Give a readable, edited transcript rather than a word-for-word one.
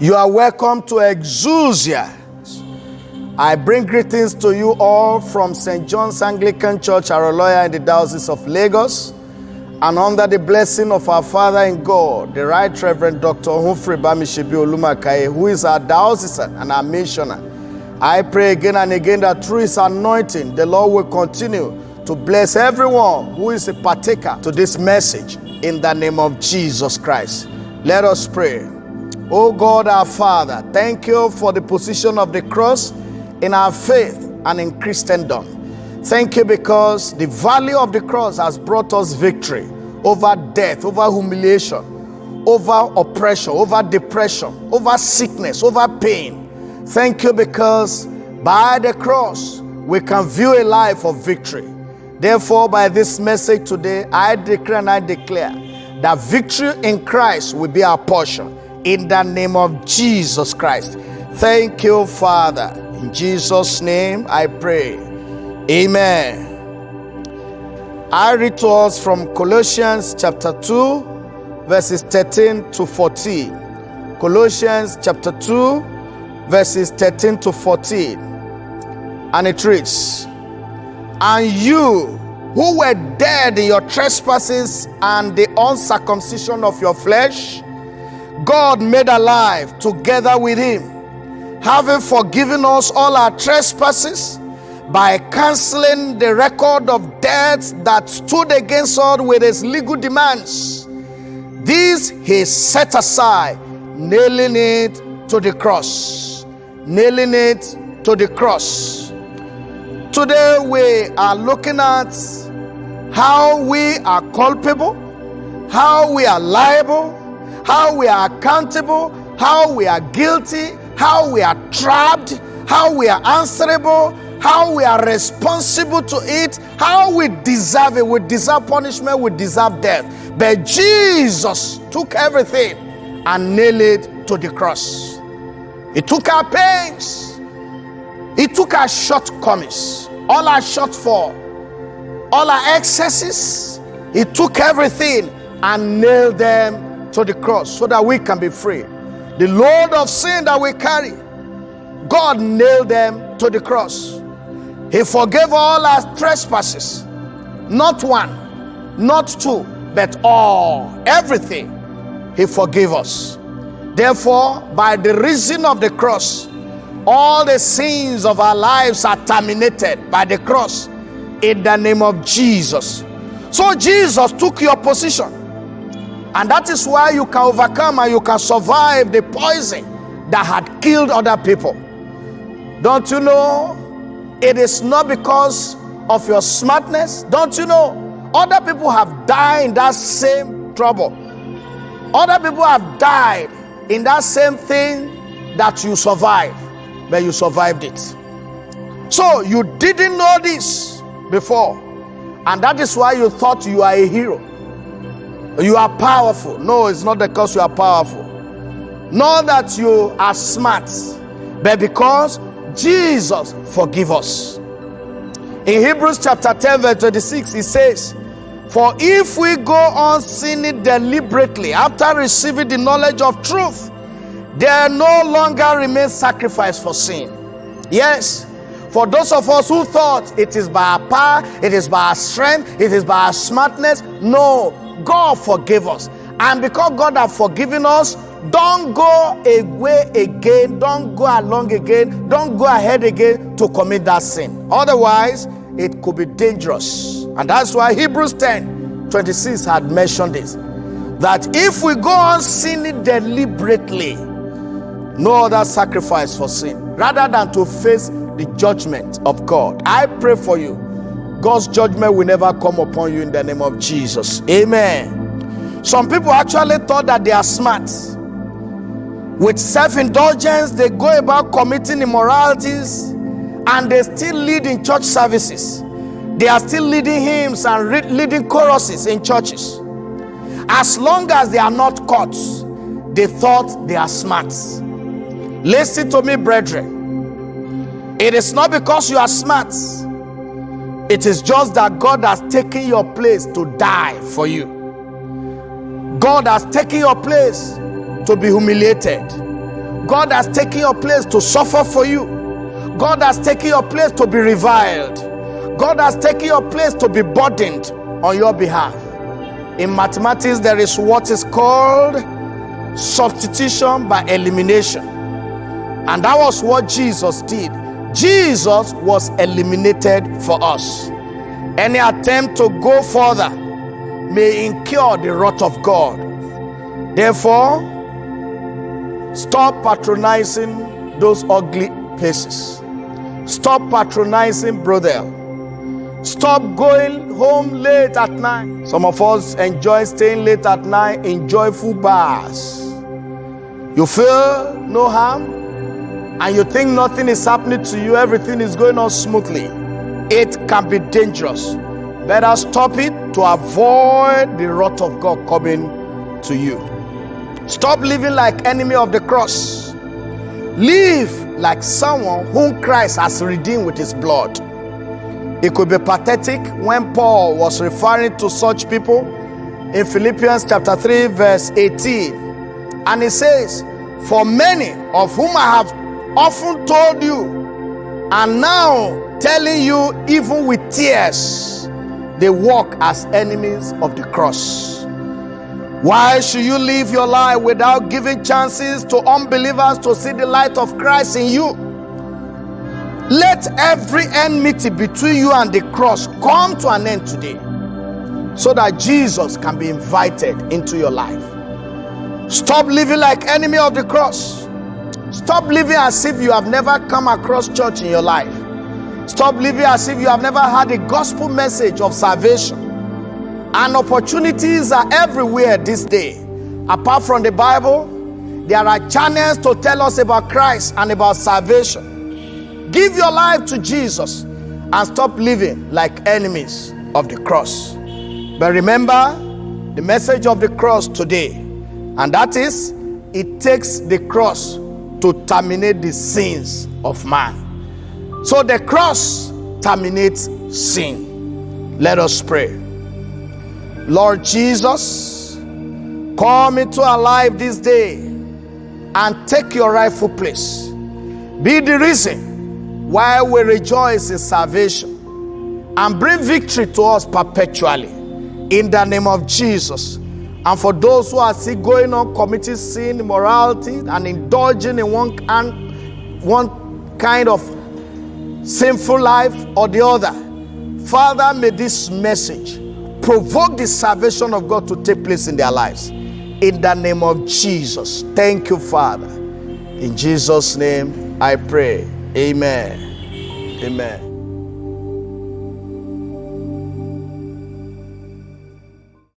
You are welcome to Exousia. I bring greetings to you all from St. John's Anglican Church, Aroloya in the Diocese of Lagos, and under the blessing of our Father in God, the Right Reverend Dr. Humphrey Bamishebi Olumakaye, who is our diocesan and our missioner. I pray again and again that through his anointing, the Lord will continue to bless everyone who is a partaker to this message in the name of Jesus Christ. Let us pray. Oh God, our Father, thank you for the position of the cross in our faith and in Christendom. Thank you because the value of the cross has brought us victory over death, over humiliation, over oppression, over depression, over sickness, over pain. Thank you because by the cross we can view a life of victory. Therefore, by this message today, I declare and I declare that victory in Christ will be our portion in the name of Jesus Christ. Thank you, Father. In Jesus' name I pray. Amen. I read to us from Colossians chapter 2, verses 13 to 14. Colossians chapter 2, verses 13 to 14. And it reads, "And you who were dead in your trespasses and the uncircumcision of your flesh, God made alive together with him, having forgiven us all our trespasses by canceling the record of debts that stood against us with its legal demands. This he set aside, nailing it to the cross." Nailing it to the cross. Today we are looking at how we are culpable, how we are liable, how we are accountable, how we are guilty, how we are trapped, how we are answerable, how we are responsible to it, how we deserve it. We deserve punishment, we deserve death. But Jesus took everything and nailed it to the cross. He took our pains. He took our shortcomings, all our shortfall, all our excesses. He took everything and nailed them to the cross so that we can be free. The load of sin that we carry, God nailed them to the cross. He forgave all our trespasses, not one, not two, but all, everything. He forgave us. Therefore, by the reason of the cross, all the sins of our lives are terminated by the cross in the name of Jesus. So Jesus took your position. And that is why you can overcome and you can survive the poison that had killed other people. Don't you know? It is not because of your smartness. Don't you know? Other people have died in that same trouble. Other people have died in that same thing that you survived, but you survived it. So you didn't know this before, and that is why you thought you are a hero. You are powerful. No, it's not because you are powerful, not that you are smart, but because Jesus forgive us. In Hebrews chapter 10 verse 26, it says, "For if we go on sinning deliberately after receiving the knowledge of truth, there no longer remains sacrifice for sin." Yes, for those of us who thought it is by our power, it is by our strength, it is by our smartness, no, God forgave us. And because God has forgiven us, don't go away again, don't go along again, don't go ahead again to commit that sin. Otherwise, it could be dangerous. And that's why Hebrews 10:26 had mentioned this, that if we go on sinning deliberately, no other sacrifice for sin, rather than to face the judgment of God. I pray for you, God's judgment will never come upon you in the name of Jesus. Amen. Some people actually thought that they are smart. With self-indulgence, they go about committing immoralities, and they still lead in church services. They are still leading hymns and leading choruses in churches. As long as they are not caught, they thought they are smart. Listen to me, brethren. It is not because you are smart. It is just that God has taken your place to die for you. God has taken your place to be humiliated. God has taken your place to suffer for you. God has taken your place to be reviled. God has taken your place to be burdened on your behalf. In mathematics, there is what is called substitution by elimination. And that was what Jesus did. Jesus was eliminated for us. Any attempt to go further may incur the wrath of God. Therefore, stop patronizing those ugly places. Stop patronizing brothel. Stop going home late at night. Some of us enjoy staying late at night in joyful bars. You feel no harm and you think nothing is happening to you, everything is going on smoothly. It can be dangerous. Better stop it to avoid the wrath of God coming to you. Stop living like enemy of the cross. Live like someone whom Christ has redeemed with his blood. It could be pathetic when Paul was referring to such people in Philippians chapter 3 verse 18. And he says, for many of whom I have often told you, and now telling you even with tears, they walk as enemies of the cross. Why should you live your life without giving chances to unbelievers to see the light of Christ in you? Let every enmity between you and the cross come to an end today, so that Jesus can be invited into your life. Stop living like enemy of the cross. Stop living as if you have never come across church in your life. Stop living as if you have never had a gospel message of salvation. And opportunities are everywhere this day. Apart from the Bible, there are channels to tell us about Christ and about salvation. Give your life to Jesus and stop living like enemies of the cross. But remember the message of the cross today, and that is, it takes the cross to terminate the sins of man. So the cross terminates sin. Let us pray. Lord Jesus, come into our life this day and take your rightful place. Be the reason why we rejoice in salvation and bring victory to us perpetually, in the name of Jesus. And for those who are still going on committing sin, immorality, and indulging in one kind of sinful life or the other, Father, may this message provoke the salvation of God to take place in their lives, in the name of Jesus. Thank you, Father. In Jesus' name I pray. Amen. Amen.